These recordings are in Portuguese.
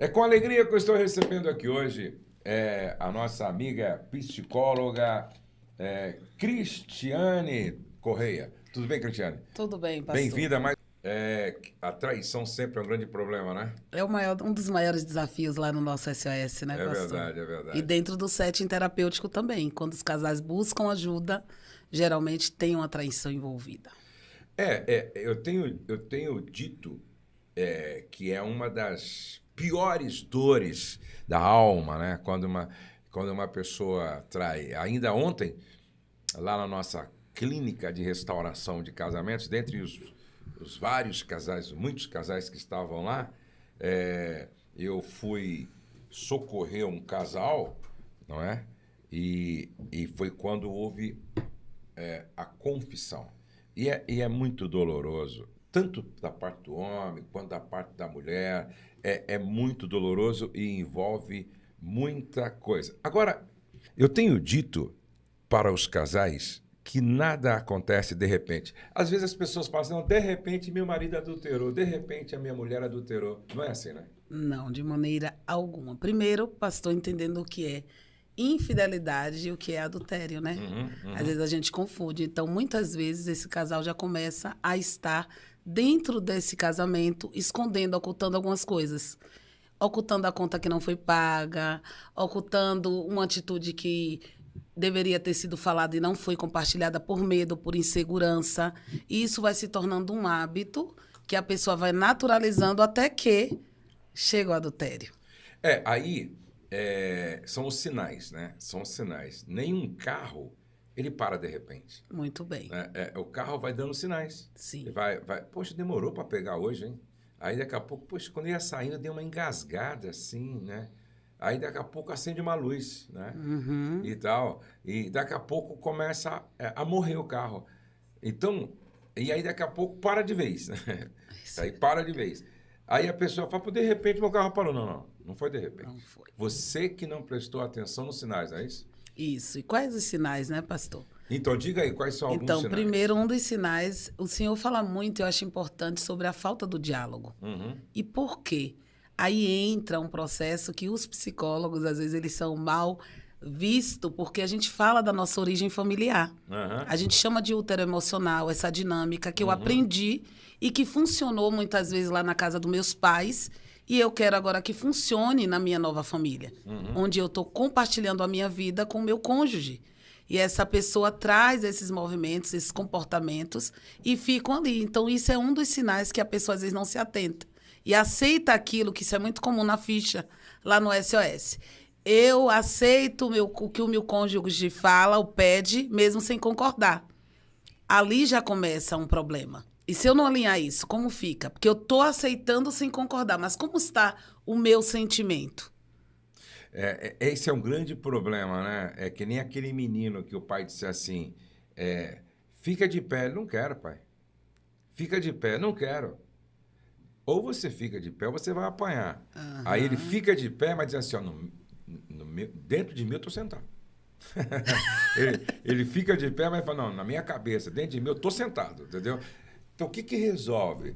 É com alegria que eu estou recebendo aqui hoje a nossa amiga psicóloga Cristiane Correia. Tudo bem, Cristiane? Tudo bem, pastor. Bem-vinda, mas a traição sempre é um grande problema, né? É um dos maiores desafios lá no nosso SOS, né, É pastor? verdade, é E verdade. dentro do setting terapêutico também. Quando os casais buscam ajuda, geralmente tem uma traição envolvida. Eu tenho dito que é uma das piores dores da alma, né? Quando uma pessoa trai. Ainda ontem, lá na nossa clínica de restauração de casamentos, dentre os vários casais, muitos casais que estavam lá, eu fui socorrer um casal, não é? E foi quando houve a confissão. E é muito doloroso, tanto da parte do homem quanto da parte da mulher. É muito doloroso e envolve muita coisa. Agora, eu tenho dito para os casais que nada acontece de repente. Às vezes as pessoas falam assim, não, de repente meu marido adulterou, de repente a minha mulher adulterou. Não é assim, né? Não, de maneira alguma. Primeiro, pastor entendendo o que é infidelidade e o que é adultério, né? Uhum, Às uhum. vezes a gente confunde. Então, muitas vezes esse casal já começa a estar dentro desse casamento, escondendo, ocultando algumas coisas. Ocultando a conta que não foi paga, ocultando uma atitude que deveria ter sido falada e não foi compartilhada por medo, por insegurança. E isso vai se tornando um hábito que a pessoa vai naturalizando até que chega o adultério. Aí são os sinais, né? São os sinais. Nenhum carro, ele para de repente. Muito bem. Né? O carro vai dando sinais. Ele Sim. vai, poxa, demorou para pegar hoje, hein? Aí daqui a pouco, poxa, quando ia saindo, deu uma engasgada assim, né? Aí daqui a pouco acende uma luz, né? Uhum. E tal. E daqui a pouco começa a morrer o carro. Então, e aí daqui a pouco para de vez, né? Isso Aí para de vez. Aí a pessoa fala, pô, de repente meu carro parou. Não, não, não foi de não repente. foi. Você que não prestou atenção nos sinais, não é isso? Isso. E quais os sinais, né, pastor? Então, diga aí, quais são alguns Então, primeiro, sinais? um dos sinais, o senhor fala muito, eu acho importante, sobre a falta do diálogo. Uhum, E por quê? Aí entra um processo que os psicólogos, às vezes, eles são mal vistos, porque a gente fala da nossa origem familiar. aham, A gente chama de útero emocional, essa dinâmica que eu uhum, aprendi e que funcionou muitas vezes lá na casa dos meus pais, e eu quero agora que funcione na minha nova família, uhum. onde eu estou compartilhando a minha vida com o meu cônjuge. E essa pessoa traz esses movimentos, esses comportamentos e ficam ali. Então, isso é um dos sinais que a pessoa às vezes não se atenta. E aceita aquilo, que isso é muito comum na ficha, lá no SOS. Eu aceito o que o meu cônjuge fala, ou pede, mesmo sem concordar. Ali já começa um problema. E se eu não alinhar isso, como fica? Porque eu estou aceitando sem concordar, mas como está o meu sentimento? Esse é um grande problema, né? É que nem aquele menino que o pai disse assim, fica de pé, não quero, pai. Fica de pé, não quero. Ou você fica de pé ou você vai apanhar. Aí ele Aham. fica de pé, mas diz assim, ó, dentro de mim eu estou sentado. Ele fica de pé, mas fala, não, na minha cabeça, dentro de mim eu estou sentado, entendeu? Então, o que que resolve?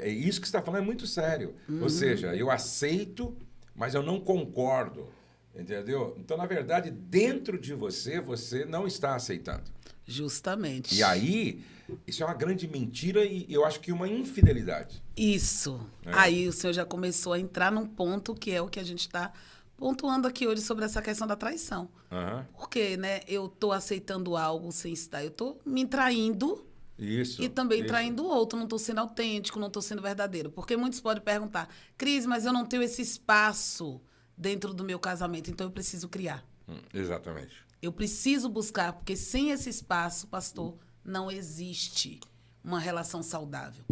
Isso que você está falando é muito sério. Ou seja, eu aceito, mas eu não concordo, entendeu? Então, na verdade, dentro de você, você não está aceitando. E Justamente. aí, isso é uma grande mentira e eu acho que uma infidelidade. Isso. Né? Aí o senhor já começou a entrar num ponto que é o que a gente está pontuando aqui hoje sobre essa questão da traição. Aham. Porque, né, eu estou aceitando algo sem estar, eu estou me traindo e Isso, também isso. traindo o outro, não estou sendo autêntico, não estou sendo verdadeiro. Porque muitos podem perguntar, Cris, mas eu não tenho esse espaço dentro do meu casamento, então eu preciso criar. Exatamente. Eu preciso buscar, porque sem esse espaço, pastor, não existe uma relação saudável.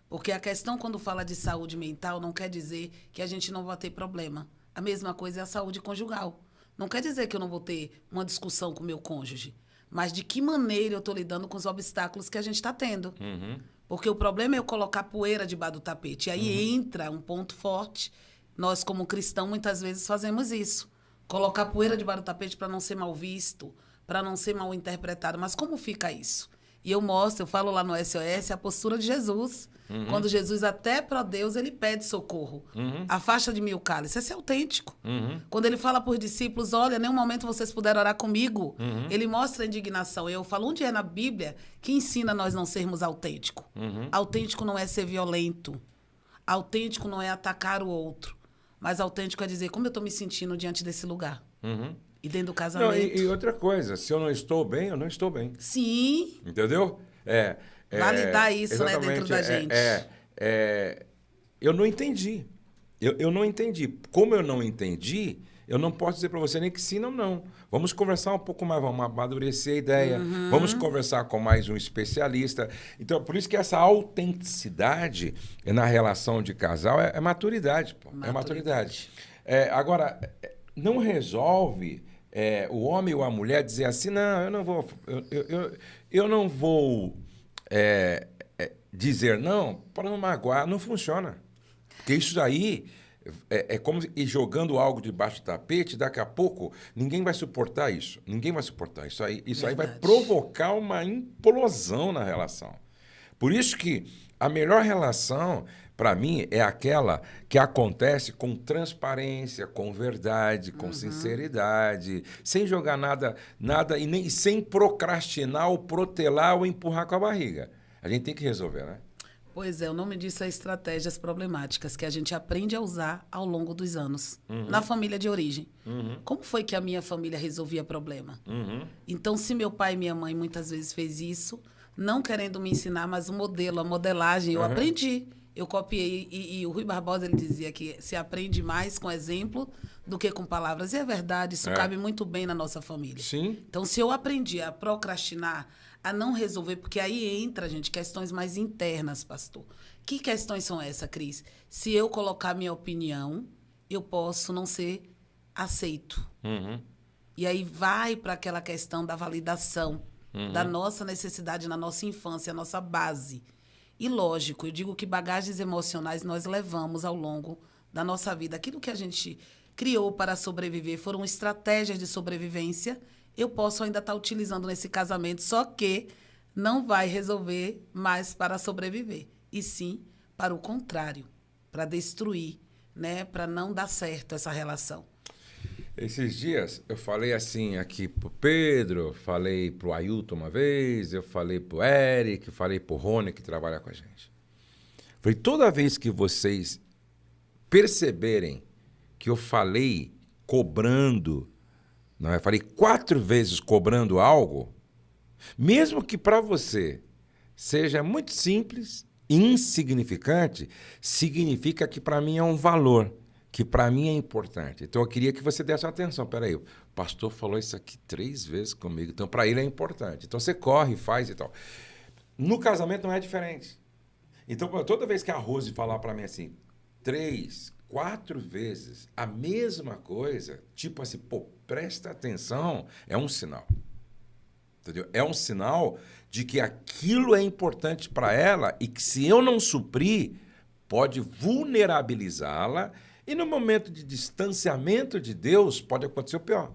Porque a questão, quando fala de saúde mental, não quer dizer que a gente não vai ter problema. A mesma coisa é a saúde conjugal. Não quer dizer que eu não vou ter uma discussão com o meu cônjuge, mas de que maneira eu estou lidando com os obstáculos que a gente está tendo. Uhum, Porque o problema é eu colocar poeira debaixo do tapete. E uhum. aí entra um ponto forte. Nós, como cristãos, muitas vezes fazemos isso. Colocar poeira debaixo do tapete para não ser mal visto, para não ser mal interpretado. Mas como fica isso? E eu mostro, eu falo lá no SOS, a postura de Jesus. Quando Jesus, até para Deus, ele pede socorro. Afasta de mim o cálice. Esse é autêntico. Quando ele fala para os discípulos, olha, nenhum momento vocês puderam orar comigo. Ele mostra a indignação. Eu falo, onde é na Bíblia que ensina nós não sermos autênticos? Autêntico não é ser violento. Autêntico não é atacar o outro. Mas autêntico é dizer como eu estou me sentindo diante desse lugar. E dentro do casamento. Não, e outra coisa, se eu não estou bem, eu não estou bem. Sim. Entendeu? Validar isso, né, dentro da gente. Eu não entendi. Eu não entendi. Como eu não entendi, eu não posso dizer para você nem que sim ou não. Vamos conversar um pouco mais, vamos amadurecer a ideia, vamos conversar com mais um especialista. Então, por isso que essa autenticidade na relação de casal é maturidade, pô. É maturidade. Agora, não resolve o homem ou a mulher dizer assim, não, eu não vou... Eu não vou dizer não para não magoar. Não funciona. Porque isso aí é como ir jogando algo debaixo do tapete, daqui a pouco ninguém vai suportar isso. Ninguém vai suportar isso aí. Isso aí vai provocar uma implosão na relação. Por isso que a melhor relação, para mim, é aquela que acontece com transparência, com verdade, com sinceridade, sem jogar nada e nem sem procrastinar ou protelar ou empurrar com a barriga. A gente tem que resolver, né? Pois é, o nome disso é estratégias problemáticas que a gente aprende a usar ao longo dos anos, na família de origem. Como foi que a minha família resolvia problema? Então, se meu pai e minha mãe muitas vezes fez isso, não querendo me ensinar, mas o modelo, a modelagem, eu aprendi. Eu copiei, e o Rui Barbosa ele dizia que se aprende mais com exemplo do que com palavras. E é verdade, isso cabe muito bem na nossa família. Sim. Então, se eu aprendi a procrastinar, a não resolver, porque aí entra, gente, questões mais internas, pastor. Que questões são essas, Cris? Se eu colocar minha opinião, eu posso não ser aceito. E aí vai para aquela questão da validação, da nossa necessidade na nossa infância, a nossa base. E lógico, eu digo que bagagens emocionais nós levamos ao longo da nossa vida. Aquilo que a gente criou para sobreviver foram estratégias de sobrevivência. Eu posso ainda estar utilizando nesse casamento, só que não vai resolver mais para sobreviver, e sim para o contrário, para destruir, né? Para não dar certo essa relação. Esses dias eu falei assim aqui pro Pedro, falei pro Ailton uma vez, eu falei pro Eric, falei pro Rony, que trabalha com a gente. Falei, toda vez que vocês perceberem que eu falei cobrando, não é? Falei 4 vezes cobrando algo, mesmo que para você seja muito simples, insignificante, significa que para mim é um valor, que para mim é importante. Então eu queria que você desse atenção. Peraí, o pastor falou isso aqui 3 vezes comigo, então para ele é importante. Então você corre, faz e tal. No casamento não é diferente. Então toda vez que a Rose falar para mim assim, 3, 4 vezes a mesma coisa, tipo assim, pô, presta atenção, é um sinal. Entendeu? É um sinal de que aquilo é importante para ela e que se eu não suprir, pode vulnerabilizá-la e no momento de distanciamento de Deus pode acontecer o pior.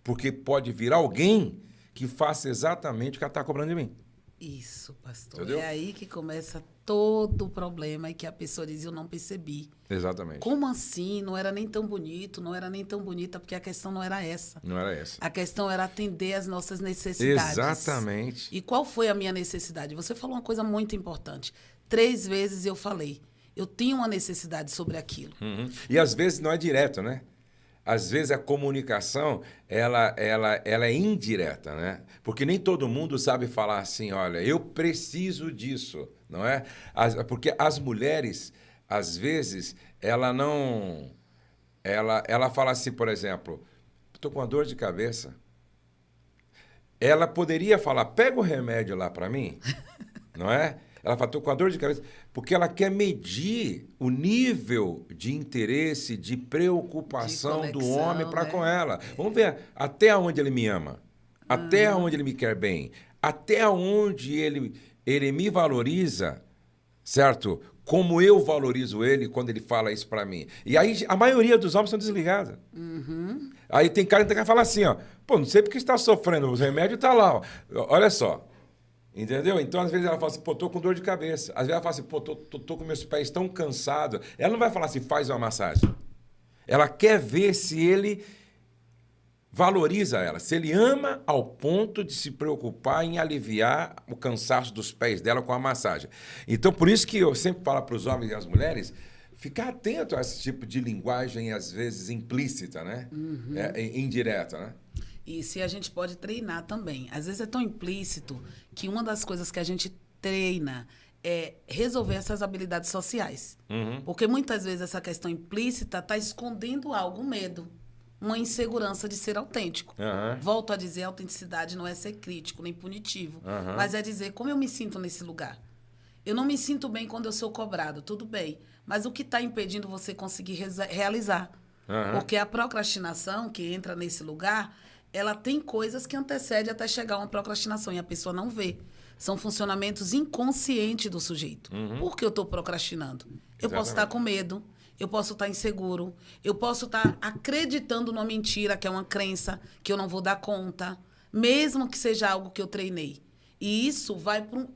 Porque pode vir alguém que faça exatamente o que ela está cobrando de mim. Isso, pastor. Entendeu? É aí que começa todo o problema e que a pessoa diz, eu não percebi. Exatamente. Como assim? Não era nem tão bonito, não era nem tão bonita, porque a questão não era essa. Não era essa. A questão era atender às nossas necessidades. Exatamente. E qual foi a minha necessidade? Você falou uma coisa muito importante. 3 vezes eu falei. Eu tinha uma necessidade sobre aquilo. E às vezes não é direto, né? Às vezes a comunicação ela é indireta, né? Porque nem todo mundo sabe falar assim, olha, eu preciso disso, não é? Porque as mulheres, às vezes, ela fala assim, por exemplo, estou com uma dor de cabeça. Ela poderia falar, pega o remédio lá para mim, não é? Ela fala, estou com a dor de cabeça, porque ela quer medir o nível de interesse, de preocupação de do homem para né? com ela. Vamos ver até onde ele me ama, até onde ele me quer bem, até onde ele me valoriza, certo? Como eu valorizo ele quando ele fala isso para mim. E aí a maioria dos homens são desligados. Aí tem cara que falar assim, ó, pô, não sei porque você está sofrendo, o remédio está lá. Ó. Olha só. Entendeu? Então, às vezes, ela fala assim, pô, tô com dor de cabeça. Às vezes ela fala assim, pô, tô com meus pés tão cansados. Ela não vai falar assim, faz uma massagem. Ela quer ver se ele valoriza ela, se ele ama ao ponto de se preocupar em aliviar o cansaço dos pés dela com a massagem. Então, por isso que eu sempre falo para os homens e as mulheres, ficar atento a esse tipo de linguagem, às vezes, implícita, né? Indireta, né? E se a gente pode treinar também. Às vezes é tão implícito que uma das coisas que a gente treina é resolver essas habilidades sociais. Porque muitas vezes essa questão implícita está escondendo algo, medo, uma insegurança de ser autêntico. Volto a dizer, a autenticidade não é ser crítico nem punitivo, mas é dizer como eu me sinto nesse lugar. Eu não me sinto bem quando eu sou cobrado, tudo bem. Mas o que está impedindo você conseguir realizar? Porque a procrastinação, que entra nesse lugar, ela tem coisas que antecedem até chegar a uma procrastinação e a pessoa não vê. São funcionamentos inconscientes do sujeito. Por que eu estou procrastinando? Eu posso estar com medo, eu posso estar inseguro, eu posso estar acreditando numa mentira, que é uma crença, que eu não vou dar conta, mesmo que seja algo que eu treinei. E isso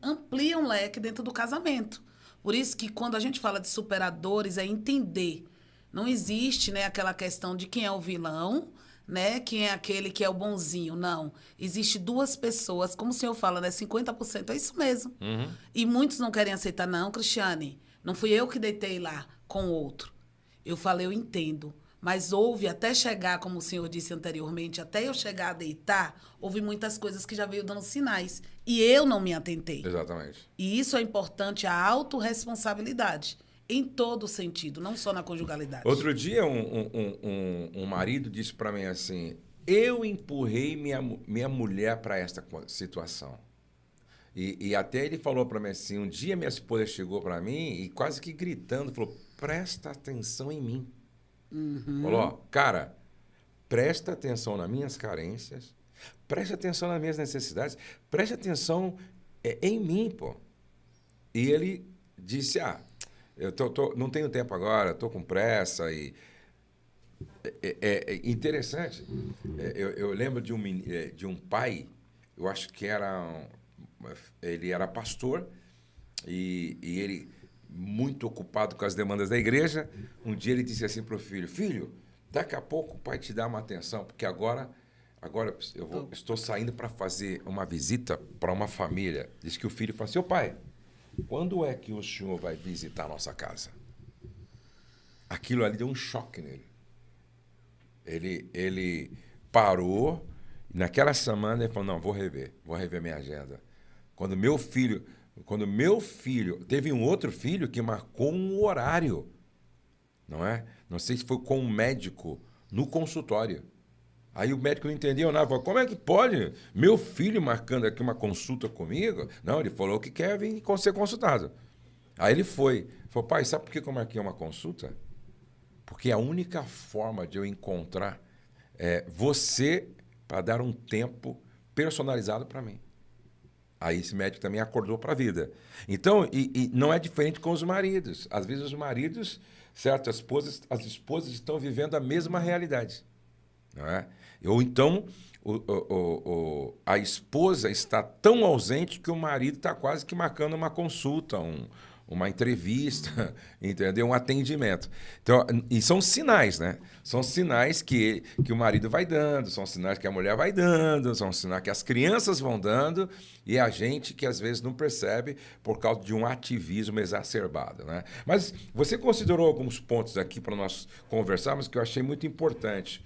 amplia um leque dentro do casamento. Por isso que quando a gente fala de superadores, é entender. Não existe, né, aquela questão de quem é o vilão, né? Quem é aquele que é o bonzinho. Não. Existe duas pessoas, como o senhor fala, né? 50% é isso mesmo. E muitos não querem aceitar. Não, Cristiane, não fui eu que deitei lá com o outro. Eu falei, eu entendo. Mas houve, até chegar, como o senhor disse anteriormente, até eu chegar a deitar, houve muitas coisas que já veio dando sinais. E eu não me atentei. Exatamente. E isso é importante, a autorresponsabilidade. Em todo sentido, não só na conjugalidade. Outro dia, um marido disse para mim assim, eu empurrei minha mulher para esta situação. E até ele falou para mim assim, um dia minha esposa chegou para mim e quase que gritando, falou, presta atenção em mim. Falou, ó, cara, presta atenção nas minhas carências, presta atenção nas minhas necessidades, presta atenção em mim, pô. E ele disse, eu não tenho tempo agora, estou com pressa. E é interessante. Eu lembro de um pai, eu acho que ele era pastor, e ele, muito ocupado com as demandas da igreja, um dia ele disse assim para o filho, filho, daqui a pouco o pai te dá uma atenção, porque agora estou saindo para fazer uma visita para uma família. Diz que o filho falou assim, ô pai, quando é que o senhor vai visitar a nossa casa? Aquilo ali deu um choque nele. Ele parou, naquela semana ele falou, não, vou rever minha agenda. Quando meu filho, teve um outro filho que marcou um horário, não é? Não sei se foi com um médico no consultório. Aí o médico não entendeu nada. Falou, como é que pode? Meu filho marcando aqui uma consulta comigo? Não, ele falou que quer vir ser consultado. Aí ele foi. Falou, pai, sabe por que eu marquei uma consulta? Porque a única forma de eu encontrar você para dar um tempo personalizado para mim. Aí esse médico também acordou para a vida. Então, e não é diferente com os maridos. Às vezes os maridos, certo, as esposas estão vivendo a mesma realidade. Não é? Ou então a esposa está tão ausente que o marido está quase que marcando uma consulta, uma entrevista, entendeu? Um atendimento. Então, e são sinais, né? São sinais que o marido vai dando, são sinais que a mulher vai dando, são sinais que as crianças vão dando e a gente que às vezes não percebe por causa de um ativismo exacerbado, né? Mas você considerou alguns pontos aqui para nós conversarmos que eu achei muito importante.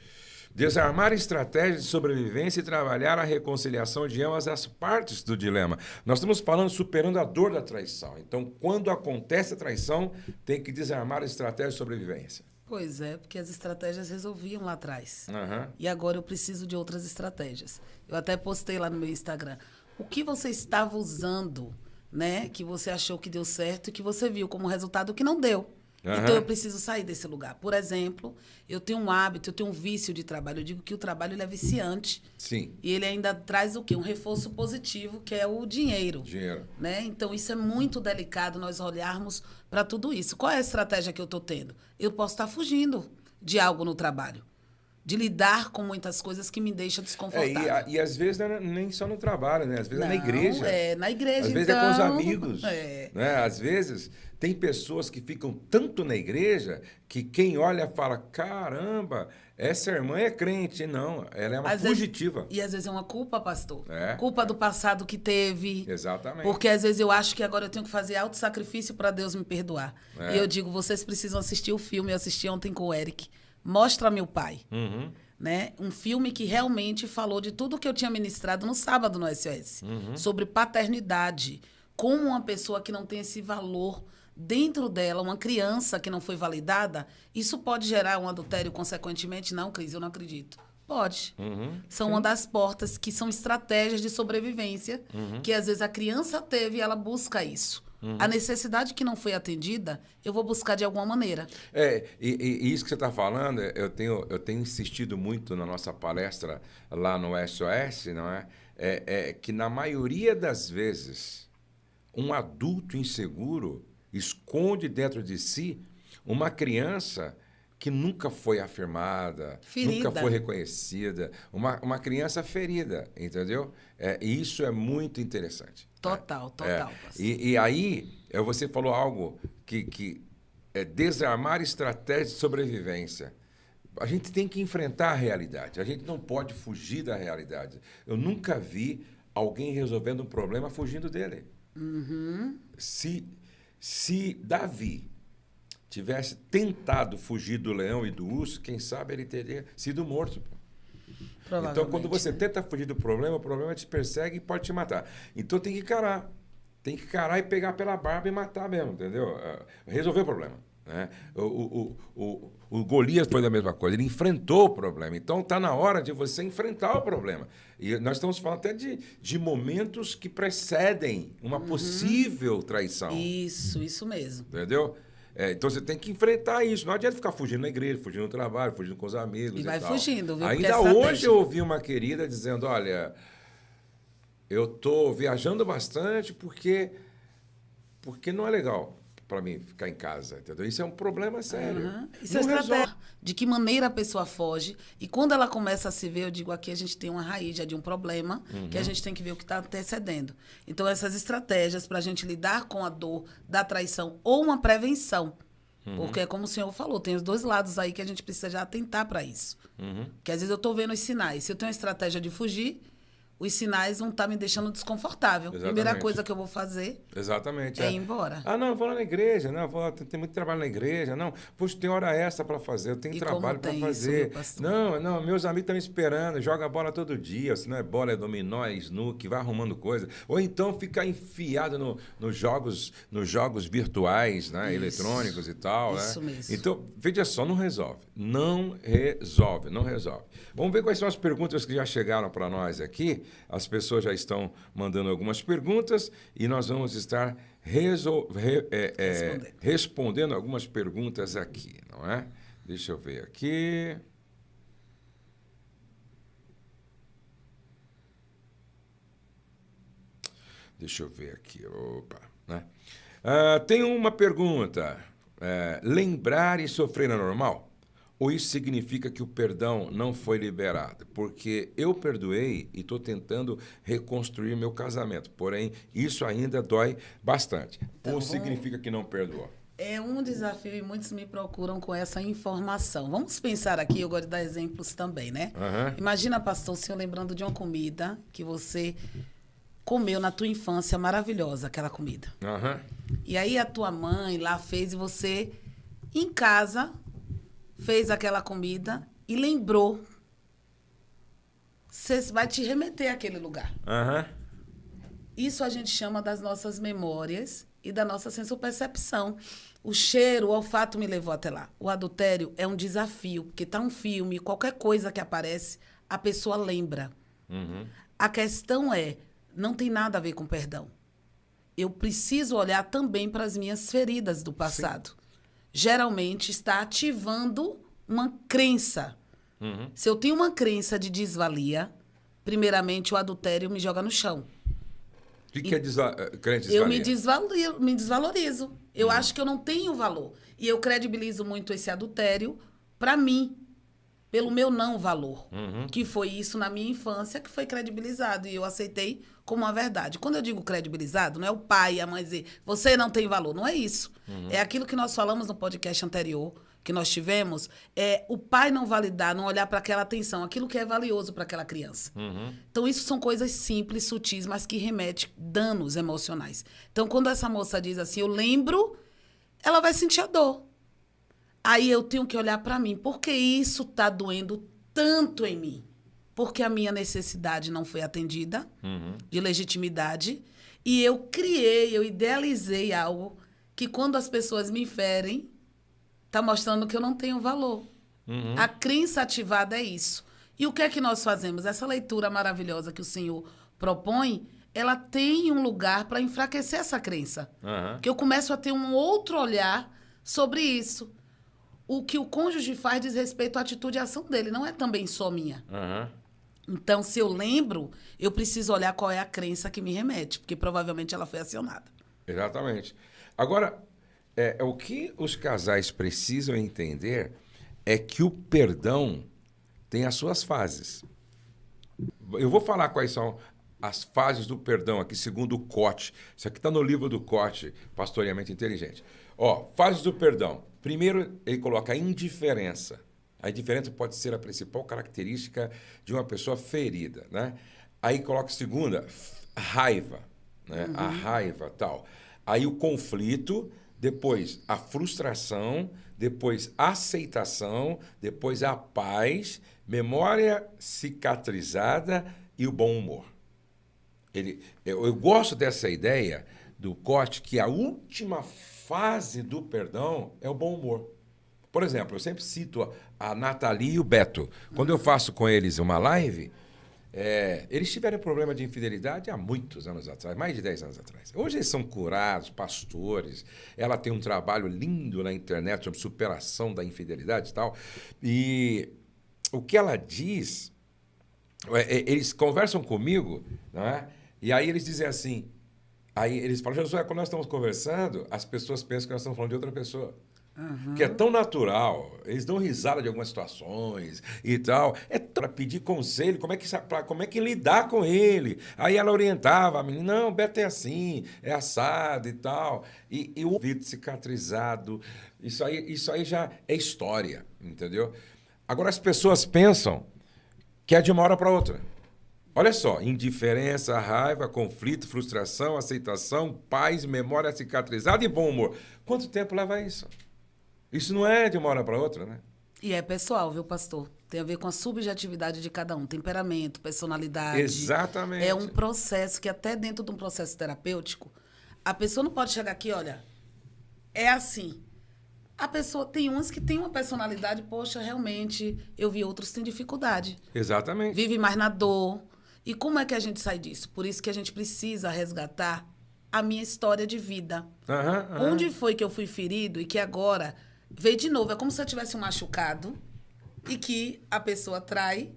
Desarmar estratégias de sobrevivência e trabalhar a reconciliação de ambas as partes do dilema. Nós estamos falando superando a dor da traição. Então, quando acontece a traição, tem que desarmar a estratégia de sobrevivência. Pois é, porque as estratégias resolviam lá atrás. E agora eu preciso de outras estratégias. Eu até postei lá no meu Instagram. O que você estava usando, né, que você achou que deu certo e que você viu como resultado que não deu? Então, eu preciso sair desse lugar. Por exemplo, eu tenho um hábito, eu tenho um vício de trabalho. Eu digo que o trabalho ele é viciante. Sim. E ele ainda traz o quê? Um reforço positivo, que é o dinheiro. Né? Então, isso é muito delicado, nós olharmos para tudo isso. Qual é a estratégia que eu estou tendo? Eu posso estar fugindo de algo no trabalho. de lidar com muitas coisas que me deixam desconfortável. E às vezes não é nem só no trabalho, né? Às vezes é na igreja. É, na igreja, às vezes é com os amigos. Né? Às vezes tem pessoas que ficam tanto na igreja que quem olha fala, caramba, essa irmã é crente. Não, ela é uma fugitiva. E às vezes é uma culpa, pastor. É. Culpa do passado que teve. Exatamente. Porque às vezes eu acho que agora eu tenho que fazer autossacrifício para Deus me perdoar. E eu digo, vocês precisam assistir o filme, eu assisti ontem com o Eric, Mostra Meu Pai. Né? Um filme que realmente falou de tudo que eu tinha ministrado no sábado no SOS. Sobre paternidade. Como uma pessoa que não tem esse valor dentro dela, uma criança que não foi validada, isso pode gerar um adultério consequentemente? Não, Cris, eu não acredito. Pode. São uma das portas que são estratégias de sobrevivência que às vezes a criança teve e ela busca isso. A necessidade que não foi atendida, eu vou buscar de alguma maneira. E isso que você está falando, eu tenho insistido muito na nossa palestra lá no SOS, não é? É que na maioria das vezes, um adulto inseguro esconde dentro de si uma criança que nunca foi afirmada, ferida. Nunca foi reconhecida, uma criança ferida, entendeu? E isso é muito interessante. Total. E aí, você falou algo que é desarmar estratégias de sobrevivência. A gente tem que enfrentar a realidade, a gente não pode fugir da realidade. Eu nunca vi alguém resolvendo um problema fugindo dele. Se Davi tivesse tentado fugir do leão e do urso, quem sabe ele teria sido morto. Então, quando você tenta fugir do problema, o problema te persegue e pode te matar. Então, tem que encarar. Tem que encarar e pegar pela barba e matar mesmo, entendeu? Resolver o problema. Né? O Golias foi da mesma coisa, ele enfrentou o problema. Então, está na hora de você enfrentar o problema. E nós estamos falando até de momentos que precedem uma possível traição. Isso mesmo. Entendeu? Então você tem que enfrentar isso. Não adianta ficar fugindo na igreja, fugindo no trabalho, fugindo com os amigos. E vai tal. fugindo, viu? Ainda hoje eu ouvi uma querida dizendo: olha, eu estou viajando bastante porque não é legal para mim ficar em casa, entendeu? Isso é um problema sério. Isso é estratégia. De que maneira a pessoa foge. E quando ela começa a se ver, eu digo, aqui a gente tem uma raiz já de um problema que a gente tem que ver o que está antecedendo. Então, essas estratégias para a gente lidar com a dor da traição ou uma prevenção. Porque é como o senhor falou, tem os dois lados aí que a gente precisa já atentar para isso. Porque às vezes eu estou vendo os sinais. Se eu tenho uma estratégia de fugir, os sinais vão estar me deixando desconfortável. Exatamente. Primeira coisa que eu vou fazer é ir embora. Não, eu vou lá na igreja. Não, tem muito trabalho na igreja. Não, poxa, tem hora extra para fazer. Eu tenho trabalho para fazer. Isso, não, meus amigos estão me esperando. Joga bola todo dia. Se não é bola, é dominó, é snook, vai arrumando coisa. Ou então ficar enfiado nos jogos virtuais, né, eletrônicos e tal. Isso né? mesmo. Então, veja só, não resolve. Não resolve. Vamos ver quais são as perguntas que já chegaram para nós aqui. As pessoas já estão mandando algumas perguntas e nós vamos estar respondendo algumas perguntas aqui, não é? Deixa eu ver aqui. Opa, né? Tem uma pergunta. Lembrar e sofrer é normal? Ou isso significa que o perdão não foi liberado? Porque eu perdoei e estou tentando reconstruir meu casamento. Porém, isso ainda dói bastante. Ou significa que não perdoou? É um desafio e muitos me procuram com essa informação. Vamos pensar aqui, eu gosto de dar exemplos também, né? Imagina, pastor, o senhor lembrando de uma comida que você comeu na tua infância, maravilhosa, aquela comida. E aí a tua mãe lá fez e você, em casa, fez aquela comida e lembrou. Você vai te remeter àquele lugar. Isso a gente chama das nossas memórias e da nossa sensopercepção. O cheiro, o olfato me levou até lá. O adultério é um desafio, porque tá um filme, qualquer coisa que aparece, a pessoa lembra. A questão não tem nada a ver com perdão. Eu preciso olhar também para as minhas feridas do passado. Sim. Geralmente está ativando uma crença. Se eu tenho uma crença de desvalia, primeiramente o adultério me joga no chão. O que é crença de desvalia? Eu me desvalorizo. Eu acho que eu não tenho valor. E eu credibilizo muito esse adultério para mim. pelo meu não valor, que foi isso na minha infância, que foi credibilizado, e eu aceitei como uma verdade. Quando eu digo credibilizado, não é o pai e a mãe dizer, você não tem valor, não é isso. É aquilo que nós falamos no podcast anterior, que nós tivemos, é o pai não validar, não olhar para aquela atenção, aquilo que é valioso para aquela criança. Então, isso são coisas simples, sutis, mas que remetem danos emocionais. Então, quando essa moça diz assim, eu lembro, ela vai sentir a dor. Aí eu tenho que olhar para mim. Por que isso está doendo tanto em mim? Porque a minha necessidade não foi atendida, de legitimidade, e eu criei, eu idealizei algo que quando as pessoas me ferem, está mostrando que eu não tenho valor. A crença ativada é isso. E o que é que nós fazemos? Essa leitura maravilhosa que o Senhor propõe, ela tem um lugar para enfraquecer essa crença. Que eu começo a ter um outro olhar sobre isso. O que o cônjuge faz diz respeito à atitude e à ação dele, não é também só minha. Então, se eu lembro, eu preciso olhar qual é a crença que me remete, porque provavelmente ela foi acionada. Exatamente. Agora, o que os casais precisam entender é que o perdão tem as suas fases. Eu vou falar quais são as fases do perdão aqui, segundo o Cote. Isso aqui está no livro do Cote, Pastoreamento Inteligente. Fases do perdão. Primeiro, ele coloca a indiferença. A indiferença pode ser a principal característica de uma pessoa ferida, né? Aí coloca segunda, raiva, né? A raiva, tal. Aí o conflito, depois a frustração, depois a aceitação, depois a paz, memória cicatrizada e o bom humor. Eu gosto dessa ideia do Cote, que a última fase do perdão é o bom humor. Por exemplo, eu sempre cito a Nathalie e o Beto. Quando eu faço com eles uma live, eles tiveram problema de infidelidade há muitos anos atrás, mais de 10 anos atrás. Hoje eles são curados, pastores. Ela tem um trabalho lindo na internet sobre superação da infidelidade e tal. E o que ela diz, eles conversam comigo, né? E aí eles dizem assim, aí eles falam, Josué, quando nós estamos conversando, as pessoas pensam que nós estamos falando de outra pessoa. Que é tão natural, eles dão risada de algumas situações e tal. É para pedir conselho, como é que lidar com ele. Aí ela orientava a menina, não, Beto é assim, é assado e tal. E o ouvido cicatrizado, isso aí já é história, entendeu? Agora as pessoas pensam que é de uma hora para outra. Olha só, indiferença, raiva, conflito, frustração, aceitação, paz, memória cicatrizada e bom humor. Quanto tempo leva isso? Isso não é de uma hora para outra, né? E é pessoal, viu, pastor? Tem a ver com a subjetividade de cada um, temperamento, personalidade. Exatamente. É um processo que até dentro de um processo terapêutico, a pessoa não pode chegar aqui, olha, é assim. A pessoa tem uns que tem uma personalidade, poxa, realmente, eu vi outros que têm dificuldade. Exatamente. Vive mais na dor. E como é que a gente sai disso? Por isso que a gente precisa resgatar a minha história de vida. Onde foi que eu fui ferido e que agora veio de novo? É como se eu tivesse um machucado e que a pessoa trai,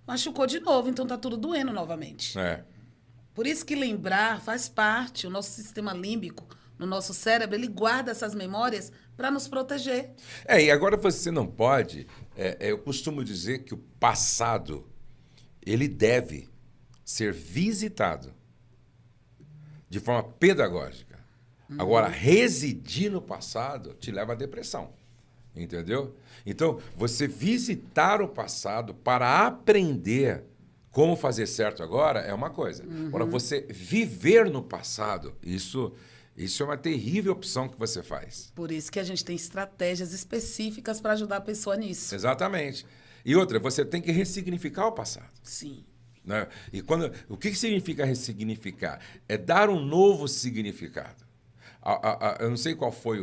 machucou de novo, então tá tudo doendo novamente. Por isso que lembrar faz parte, o nosso sistema límbico, no nosso cérebro, ele guarda essas memórias para nos proteger. E agora você não pode... eu costumo dizer que o passado, ele deve ser visitado de forma pedagógica. Agora, residir no passado te leva à depressão, entendeu? Então, você visitar o passado para aprender como fazer certo agora é uma coisa. Agora, você viver no passado, isso é uma terrível opção que você faz. Por isso que a gente tem estratégias específicas para ajudar a pessoa nisso. Exatamente. E outra, você tem que ressignificar o passado. Sim. Né? E o que significa ressignificar? É dar um novo significado. Eu não sei qual foi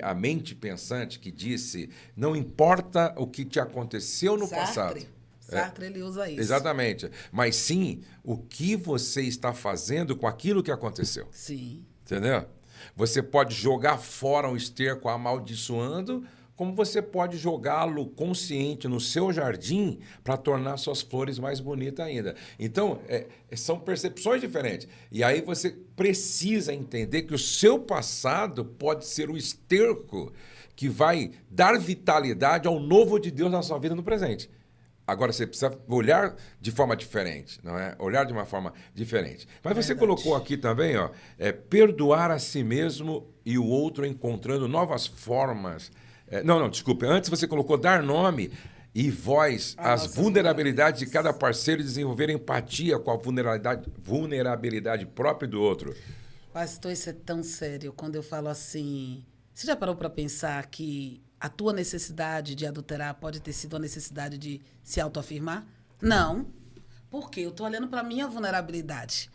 a mente pensante que disse, não importa o que te aconteceu no passado. Sartre, ele usa isso. Exatamente. Mas sim, o que você está fazendo com aquilo que aconteceu. Sim. Entendeu? Você pode jogar fora um esterco amaldiçoando, como você pode jogá-lo consciente no seu jardim para tornar suas flores mais bonitas ainda. Então, são percepções diferentes. E aí você precisa entender que o seu passado pode ser o esterco que vai dar vitalidade ao novo de Deus na sua vida no presente. Agora, você precisa olhar de forma diferente, não é? Olhar de uma forma diferente. Mas você colocou aqui também, ó, perdoar a si mesmo e o outro encontrando novas formas. Desculpe. Antes você colocou dar nome e voz às vulnerabilidades de cada parceiro e desenvolver empatia com a vulnerabilidade própria do outro. Pastor, isso é tão sério quando eu falo assim. Você já parou para pensar que a tua necessidade de adulterar pode ter sido a necessidade de se autoafirmar? Não. Por quê? Eu estou olhando para a minha vulnerabilidade.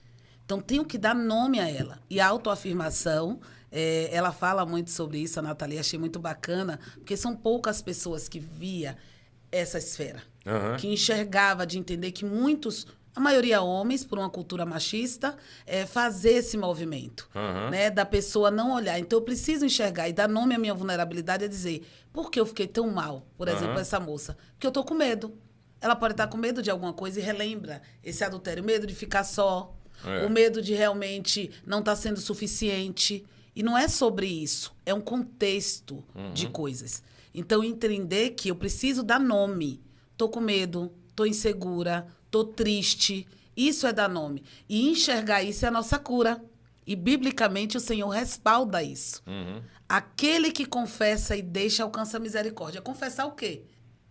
Então, tenho que dar nome a ela. E a autoafirmação, ela fala muito sobre isso, a Nathalie, achei muito bacana, porque são poucas pessoas que via essa esfera, que enxergava de entender que muitos... A maioria homens, por uma cultura machista, fazer esse movimento, né? Da pessoa não olhar. Então, eu preciso enxergar e dar nome à minha vulnerabilidade é dizer, por que eu fiquei tão mal, por exemplo, essa moça? Porque eu estou com medo. Ela pode estar com medo de alguma coisa e relembra esse adultério. O medo de ficar só, o medo de realmente não estar sendo suficiente. E não é sobre isso, é um contexto de coisas. Então, entender que eu preciso dar nome. Estou com medo, estou insegura, estou triste. Isso é dar nome. E enxergar isso é a nossa cura. E, biblicamente, o Senhor respalda isso. Aquele que confessa e deixa alcança a misericórdia. Confessar o quê?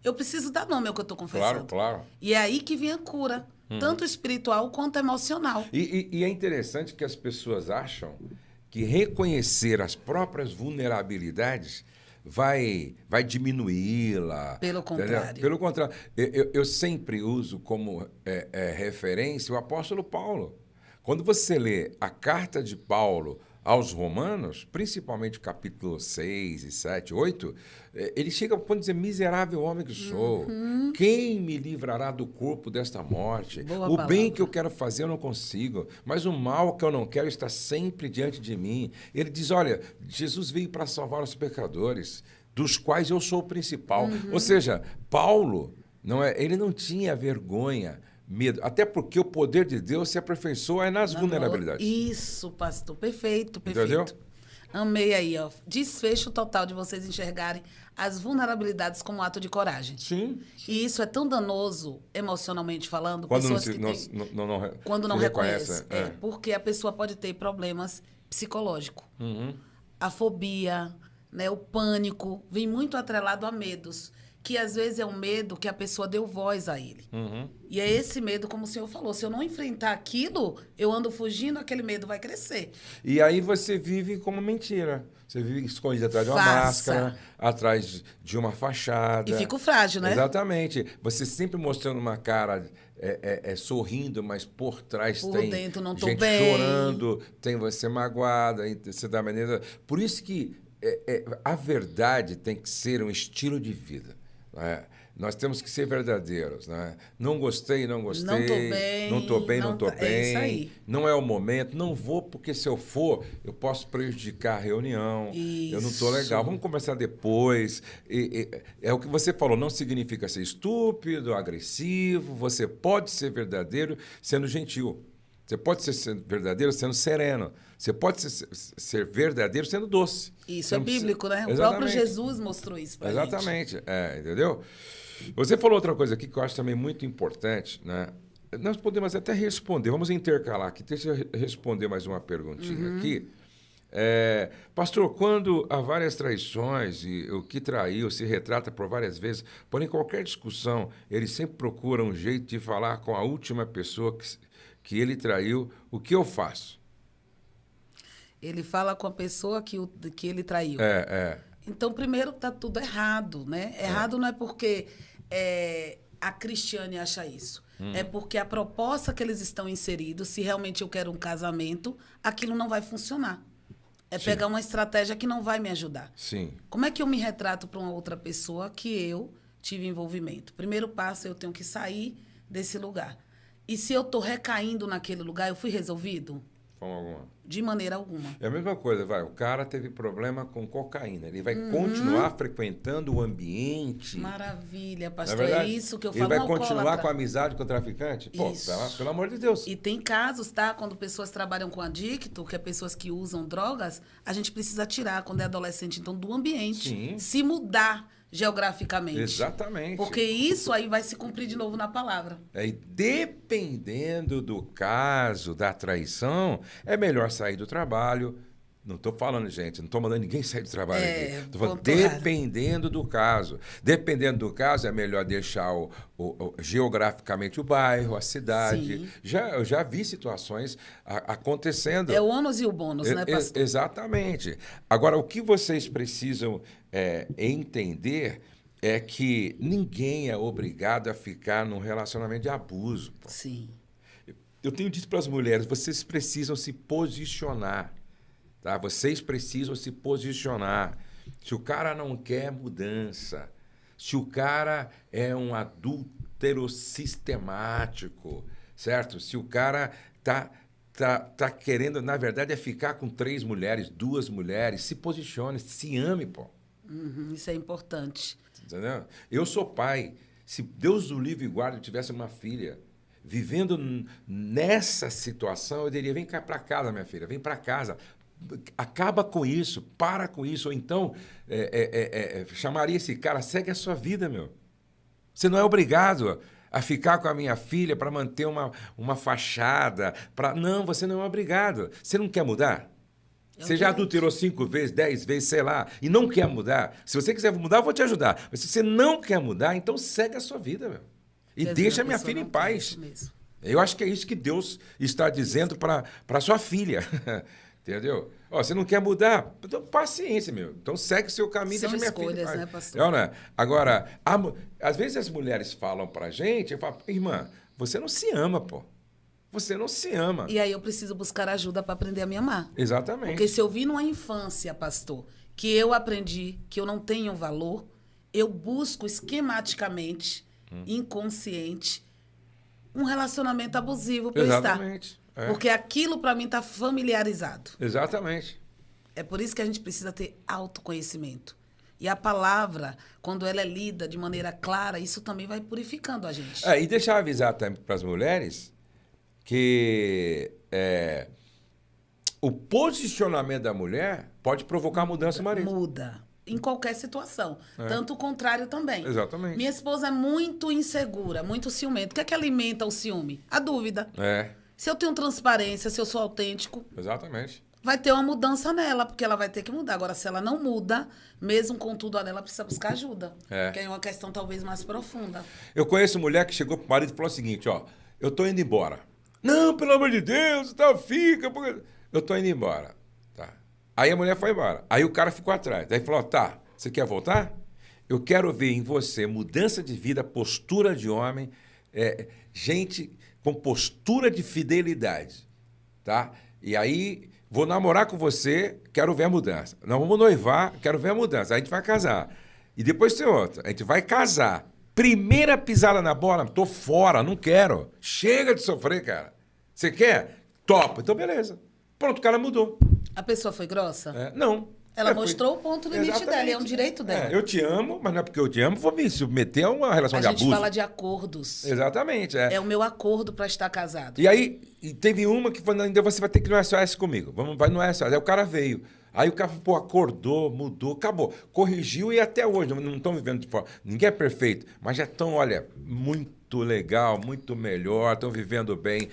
Eu preciso dar nome ao que eu estou confessando. Claro. E é aí que vem a cura. Tanto espiritual quanto emocional. E é interessante que as pessoas acham que reconhecer as próprias vulnerabilidades vai diminuí-la. Pelo contrário. Entendeu? Pelo contrário. Eu sempre uso como referência o apóstolo Paulo. Quando você lê a carta de Paulo aos Romanos, principalmente o capítulo 6 e 7, 8, ele chega ao ponto de dizer, miserável homem que sou, quem me livrará do corpo desta morte? O bem que eu quero fazer eu não consigo, mas o mal que eu não quero está sempre diante de mim. Ele diz, olha, Jesus veio para salvar os pecadores, dos quais eu sou o principal. Ou seja, Paulo, ele não tinha vergonha, medo, até porque o poder de Deus se aperfeiçoa nas vulnerabilidades. Isso, pastor, perfeito. Entendeu? Amei aí, ó. Desfecho total de vocês enxergarem as vulnerabilidades como ato de coragem. Sim. E isso é tão danoso, emocionalmente falando, quando pessoas quando não reconhece. reconhece. Porque a pessoa pode ter problemas psicológicos. A fobia, né, o pânico, vem muito atrelado a medos. Que às vezes é um medo que a pessoa deu voz a ele. E é esse medo, como o senhor falou, se eu não enfrentar aquilo, eu ando fugindo, aquele medo vai crescer. E aí você vive como mentira. Você vive escondido atrás de uma máscara, atrás de uma fachada. E fico frágil, né? Exatamente. Você sempre mostrando uma cara sorrindo, mas por trás tem dentro, não tô gente bem. chorando, tem você magoada, você dá maneira. Por isso que a verdade tem que ser um estilo de vida. Nós temos que ser verdadeiros. Não gostei, não gostei. Não estou bem. Não estou bem, não estou É bem. isso aí. Não é o momento. Não vou, porque se eu for, eu posso prejudicar a reunião. Isso. Eu não estou legal. Vamos conversar depois. É o que você falou. Não significa ser estúpido, agressivo. Você pode ser verdadeiro sendo gentil. Você pode ser verdadeiro sendo sereno. Você pode ser verdadeiro sendo doce. Isso é bíblico, né? O próprio Jesus mostrou isso para a gente. Exatamente. Entendeu? Você falou outra coisa aqui que eu acho também muito importante, né? Nós podemos até responder. Vamos intercalar aqui. Deixa eu responder mais uma perguntinha aqui. Pastor, quando há várias traições e o que traiu se retrata por várias vezes, porém qualquer discussão, ele sempre procura um jeito de falar com a última pessoa que ele traiu, o que eu faço? Ele fala com a pessoa que ele traiu. Então, primeiro, está tudo errado, né? Errado não é porque a Cristiane acha isso. É porque a proposta que eles estão inseridos, se realmente eu quero um casamento, aquilo não vai funcionar. Pegar uma estratégia que não vai me ajudar. Sim. Como é que eu me retrato para uma outra pessoa que eu tive envolvimento? Primeiro passo, eu tenho que sair desse lugar. E se eu estou recaindo naquele lugar, eu fui resolvido? forma alguma. De maneira alguma. É a mesma coisa, vai. O cara teve problema com cocaína. Ele vai continuar frequentando o ambiente. Maravilha, Não pastor. verdade? Isso que eu Ele falo. vai Um continuar alcoólatra. com a amizade com o traficante? Pô, Isso. pelo amor de Deus. E tem casos, tá? Quando pessoas trabalham com adicto, que é pessoas que usam drogas, a gente precisa tirar, quando é adolescente, então, do ambiente. Sim. Se mudar geograficamente. Exatamente. Porque isso aí vai se cumprir de novo na palavra. E dependendo do caso da traição, é melhor sair do trabalho. Não estou falando, gente, não estou mandando ninguém sair do trabalho aqui. Estou falando dependendo do caso. Dependendo do caso, é melhor deixar geograficamente o bairro, a cidade. Eu já vi situações acontecendo. É o ônus e o bônus, né, pastor? Exatamente. Agora, o que vocês precisam entender é que ninguém é obrigado a ficar num relacionamento de abuso. Pô. Sim. Eu tenho dito para as mulheres, vocês precisam se posicionar. Tá? Vocês precisam se posicionar. Se o cara não quer mudança, se o cara é um adúltero sistemático, certo? Se o cara tá querendo, na verdade, é ficar com 3 mulheres, 2 mulheres, se posicione, se ame, pô. Isso é importante. Entendeu? Eu sou pai. Se Deus o livre e guarde eu tivesse uma filha, vivendo nessa situação, eu diria, vem cá para casa, minha filha, vem para casa. Acaba com isso, para com isso. Ou então, chamaria esse cara, segue a sua vida, meu. Você não é obrigado a ficar com a minha filha para manter uma fachada. Não, você não é obrigado. Você não quer mudar? Você já adulterou 5 vezes, 10 vezes, sei lá, e não quer mudar. Se você quiser mudar, eu vou te ajudar. Mas se você não quer mudar, então segue a sua vida, meu. E deixa a minha filha em paz. Eu acho que é isso que Deus está dizendo para a sua filha. Entendeu? Ó, você não quer mudar? Então, paciência, meu. Então segue o seu caminho, São deixa minha filha em escolhas, paz. né, pastor? Né? Agora, às vezes as mulheres falam pra gente, eu falo, irmã, você não se ama, pô. Você não se ama. E aí eu preciso buscar ajuda para aprender a me amar. Exatamente. Porque se eu vi numa infância, pastor, que eu aprendi que eu não tenho valor, eu busco esquematicamente, inconsciente, um relacionamento abusivo para eu estar. Exatamente. Porque aquilo para mim está familiarizado. Exatamente. É por isso que a gente precisa ter autoconhecimento. E a palavra, quando ela é lida de maneira clara, isso também vai purificando a gente. E deixa eu avisar também para as mulheres que o posicionamento da mulher pode provocar mudança no marido. Muda. Em qualquer situação. Tanto o contrário também. Exatamente. Minha esposa é muito insegura, muito ciumenta. O que é que alimenta o ciúme? A dúvida. Se eu tenho transparência, se eu sou autêntico, exatamente, vai ter uma mudança nela, porque ela vai ter que mudar. Agora, se ela não muda, mesmo com tudo ela precisa buscar ajuda. Que é uma questão talvez mais profunda. Eu conheço mulher que chegou pro marido e falou o seguinte, ó, eu tô indo embora. Não, pelo amor de Deus, tá, fica, porque eu tô indo embora. Tá. Aí a mulher foi embora. Aí o cara ficou atrás. Aí falou, tá, você quer voltar? Eu quero ver em você mudança de vida, postura de homem, gente com postura de fidelidade, tá? E aí, vou namorar com você, quero ver a mudança. Não, vamos noivar, quero ver a mudança. Aí a gente vai casar. E depois tem outra, a gente vai casar. Primeira pisada na bola, tô fora, não quero. Chega de sofrer, cara. Você quer? Topa. Então, beleza. Pronto, o cara mudou. A pessoa foi grossa? Não. Ela mostrou o ponto limite dela, e é um direito dela. Eu te amo, mas não é porque eu te amo, vou me submeter a uma relação de abuso. A gente fala de acordos. Exatamente. É o meu acordo para estar casado. E aí, teve uma que falou, ainda você vai ter que ir no SOS comigo. Vai no SOS. Aí o cara veio. Aí o cara, pô, acordou, mudou, acabou. Corrigiu e até hoje, não estão vivendo de forma... Ninguém é perfeito, mas já estão, olha, muito legal, muito melhor, estão vivendo bem.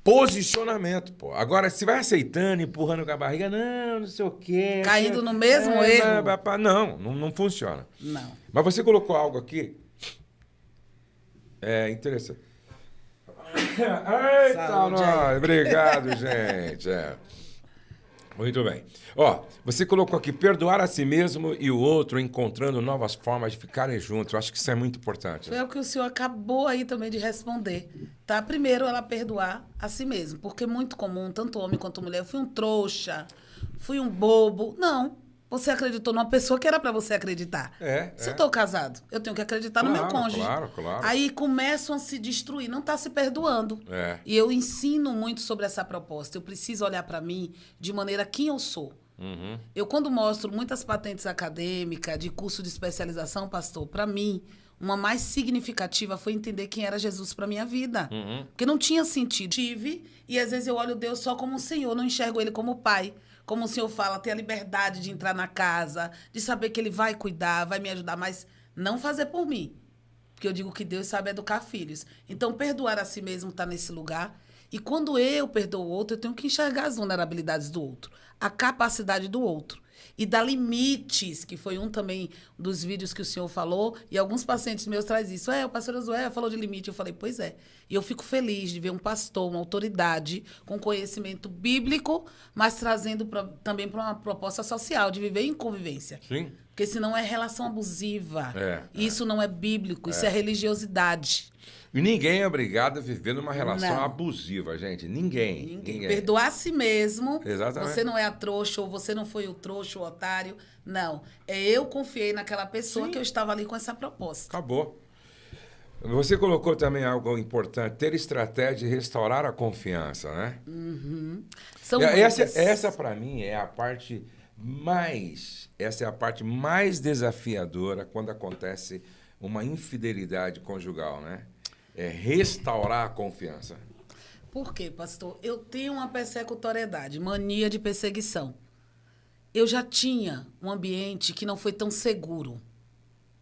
Posicionamento, pô. Agora, se vai aceitando, empurrando com a barriga, não sei o quê. Caindo no mesmo erro. Não funciona. Não. Mas você colocou algo aqui. Interessante. Eita, nós. Obrigado, gente. Muito bem. Ó, você colocou aqui, perdoar a si mesmo e o outro, encontrando novas formas de ficarem juntos. Eu acho que isso é muito importante. Foi o que o senhor acabou aí também de responder. Tá? Primeiro, ela perdoar a si mesmo. Porque é muito comum, tanto homem quanto mulher, eu fui um trouxa, fui um bobo. Não. Você acreditou numa pessoa que era para você acreditar. Se eu estou casado, eu tenho que acreditar no meu cônjuge. Claro. Aí começam a se destruir, não está se perdoando. E eu ensino muito sobre essa proposta. Eu preciso olhar para mim de maneira quem eu sou. Eu, quando mostro muitas patentes acadêmicas, de curso de especialização, pastor, para mim, uma mais significativa foi entender quem era Jesus para minha vida. Porque não tinha sentido. Tive, e às vezes eu olho Deus só como um Senhor, não enxergo Ele como Pai. Como o Senhor fala, ter a liberdade de entrar na casa, de saber que Ele vai cuidar, vai me ajudar, mas não fazer por mim. Porque eu digo que Deus sabe educar filhos. Então, perdoar a si mesmo está nesse lugar. E quando eu perdoo o outro, eu tenho que enxergar as vulnerabilidades do outro, a capacidade do outro. E dar limites, que foi um também dos vídeos que o senhor falou, e alguns pacientes meus trazem isso. O pastor Josué falou de limite. Eu falei, pois é. E eu fico feliz de ver um pastor, uma autoridade, com conhecimento bíblico, mas trazendo também para uma proposta social, de viver em convivência. Sim. Porque senão é relação abusiva. Isso não é bíblico, isso é religiosidade. E ninguém é obrigado a viver numa relação abusiva, gente. Ninguém. Perdoar a si mesmo. Exatamente. Você não é a trouxa, ou você não foi o trouxa, o otário. Não. Eu confiei naquela pessoa que eu estava ali com essa proposta. Acabou. Você colocou também algo importante, ter estratégia de restaurar a confiança, né? Essa para mim, é a parte mais... Essa é a parte mais desafiadora quando acontece uma infidelidade conjugal, né? É restaurar a confiança. Por quê, pastor? Eu tenho uma persecutoriedade, mania de perseguição. Eu já tinha um ambiente que não foi tão seguro.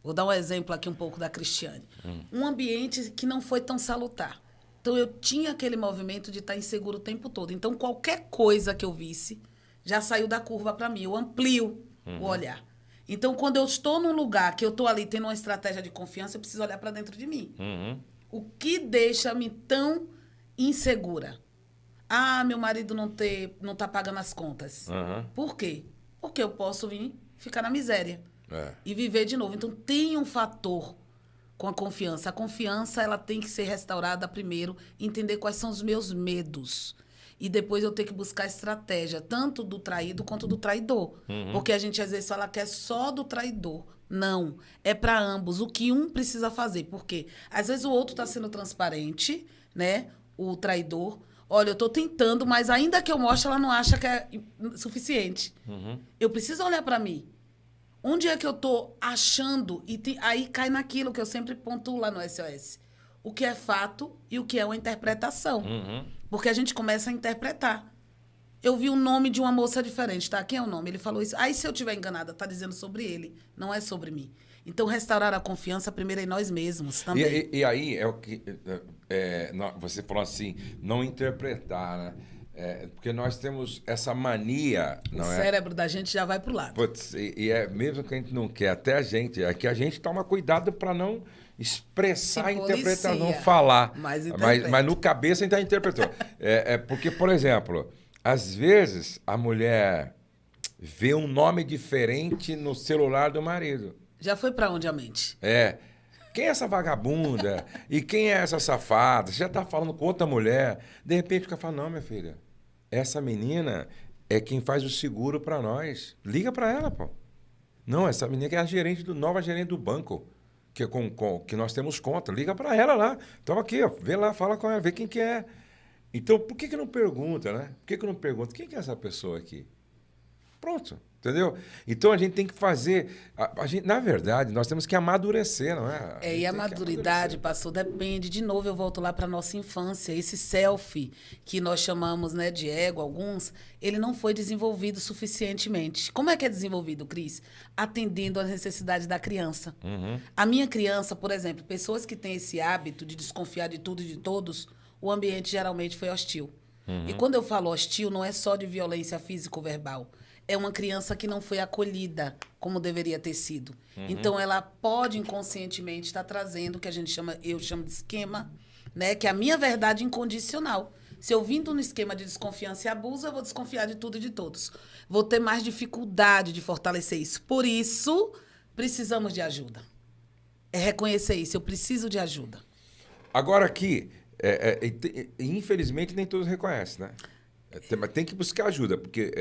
Vou dar um exemplo aqui um pouco da Cristiane. Um ambiente que não foi tão salutar. Então, eu tinha aquele movimento de estar inseguro o tempo todo. Então, qualquer coisa que eu visse já saiu da curva para mim. Eu amplio o olhar. Então, quando eu estou num lugar que eu estou ali tendo uma estratégia de confiança, eu preciso olhar para dentro de mim. O que deixa-me tão insegura? Meu marido não tá pagando as contas. Por quê? Porque eu posso vir ficar na miséria e viver de novo. Então, tem um fator com a confiança. A confiança, ela tem que ser restaurada primeiro, entender quais são os meus medos. E depois eu ter que buscar estratégia, tanto do traído quanto do traidor. Porque a gente, às vezes, fala que é só do traidor. Não, é para ambos. O que um precisa fazer. Porque, às vezes, o outro está sendo transparente, né? O traidor. Olha, eu estou tentando, mas ainda que eu mostre, ela não acha que é suficiente. Eu preciso olhar para mim. Onde é que eu estou achando? Aí cai naquilo que eu sempre pontuo lá no SOS. O que é fato e o que é uma interpretação. Porque a gente começa a interpretar. Eu vi o nome de uma moça diferente, tá? Quem é o nome? Ele falou isso. Aí, se eu estiver enganada, tá dizendo sobre ele, não é sobre mim. Então, restaurar a confiança primeiro em nós mesmos também. E aí, é o que... você falou assim, não interpretar, né? Porque nós temos essa mania... O cérebro da gente já vai pro lado. Putz, mesmo que a gente não quer, até a gente... É que a gente toma cuidado para não expressar, interpretar, não falar. Mas no cabeça a gente interpretou. Porque, por exemplo... Às vezes, a mulher vê um nome diferente no celular do marido. Já foi para onde a mente? Quem é essa vagabunda? E quem é essa safada? Você já está falando com outra mulher. De repente, fica falando, não, minha filha, essa menina é quem faz o seguro para nós. Liga para ela, pô. Não, essa menina que é a nova gerente do banco, que nós temos conta. Liga para ela lá. Então, aqui, ó, vê lá, fala com ela, vê quem que é. Então, por que não pergunta, né? Por que não pergunta? Quem que é essa pessoa aqui? Pronto, entendeu? Então, a gente tem que fazer... na verdade, nós temos que amadurecer, não é? E a maturidade, pastor, depende. De novo, eu volto lá para a nossa infância. Esse self, que nós chamamos, né, de ego, alguns, ele não foi desenvolvido suficientemente. Como é que é desenvolvido, Cris? Atendendo às necessidades da criança. A minha criança, por exemplo, pessoas que têm esse hábito de desconfiar de tudo e de todos... O ambiente geralmente foi hostil. E quando eu falo hostil, não é só de violência físico-verbal. É uma criança que não foi acolhida como deveria ter sido. Então, ela pode inconscientemente estar trazendo o que eu chamo de esquema, né? Que é a minha verdade incondicional. Se eu vindo no esquema de desconfiança e abuso, eu vou desconfiar de tudo e de todos. Vou ter mais dificuldade de fortalecer isso. Por isso, precisamos de ajuda. É reconhecer isso. Eu preciso de ajuda. Agora aqui... infelizmente, nem todos reconhecem, né? Mas tem que buscar ajuda, porque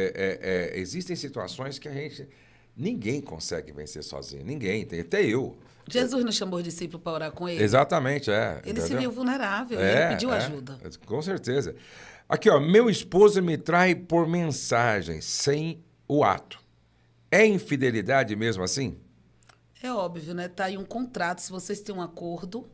existem situações que a gente Ninguém consegue vencer sozinho, ninguém, tem até eu. Jesus não chamou os discípulos para orar com ele? Exatamente, Ele se viu vulnerável, É, ele pediu ajuda. Com certeza. Aqui, ó, meu esposo me trai por mensagem, sem o ato. É infidelidade mesmo assim? É óbvio, né? Tá aí um contrato, se vocês têm um acordo.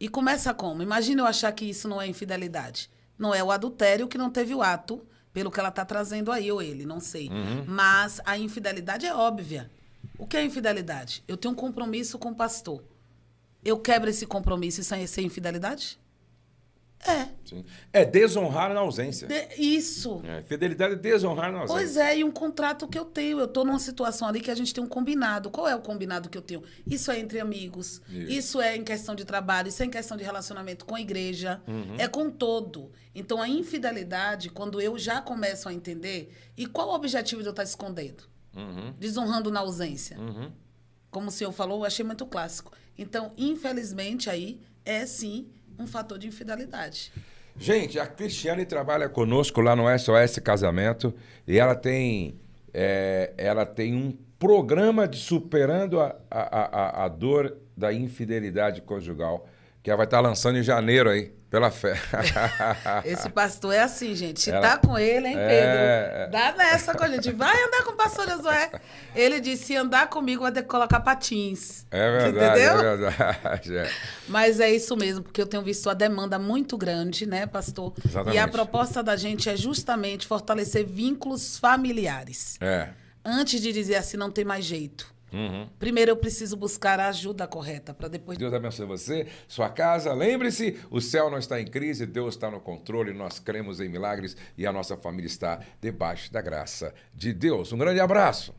E começa como? Imagina eu achar que isso não é infidelidade. Não é o adultério que não teve o ato, pelo que ela está trazendo aí, ou ele, não sei. Mas a infidelidade é óbvia. O que é infidelidade? Eu tenho um compromisso com o pastor. Eu quebro esse compromisso e isso é infidelidade? É. Sim. É desonrar na ausência. Isso. Fidelidade é desonrar na ausência. Pois é, e um contrato que eu tenho. Eu estou numa situação ali que a gente tem um combinado. Qual é o combinado que eu tenho? Isso é entre amigos, isso é em questão de trabalho, isso é em questão de relacionamento com a igreja, é com todo. Então, a infidelidade, quando eu já começo a entender, e qual o objetivo de eu estar escondendo? Desonrando na ausência. Como o senhor falou, eu achei muito clássico. Então, infelizmente, aí é sim um fator de infidelidade. Gente, a Cristiane trabalha conosco lá no SOS Casamento e ela tem um programa de superando a dor da infidelidade conjugal, que ela vai estar lançando em janeiro aí, pela fé. Esse pastor é assim, gente. Se tá com ele, hein, Pedro? Dá nessa com a gente. Vai andar com o pastor Josué. Ele disse, se andar comigo, vai ter que colocar patins. É verdade, entendeu? é verdade. É. Mas é isso mesmo, porque eu tenho visto a demanda muito grande, né, pastor? Exatamente. E a proposta da gente é justamente fortalecer vínculos familiares. Antes de dizer assim, não tem mais jeito. Primeiro eu preciso buscar a ajuda correta para depois... Deus abençoe você, sua casa. Lembre-se, o céu não está em crise, Deus está no controle, nós cremos em milagres e a nossa família está debaixo da graça de Deus. Um grande abraço.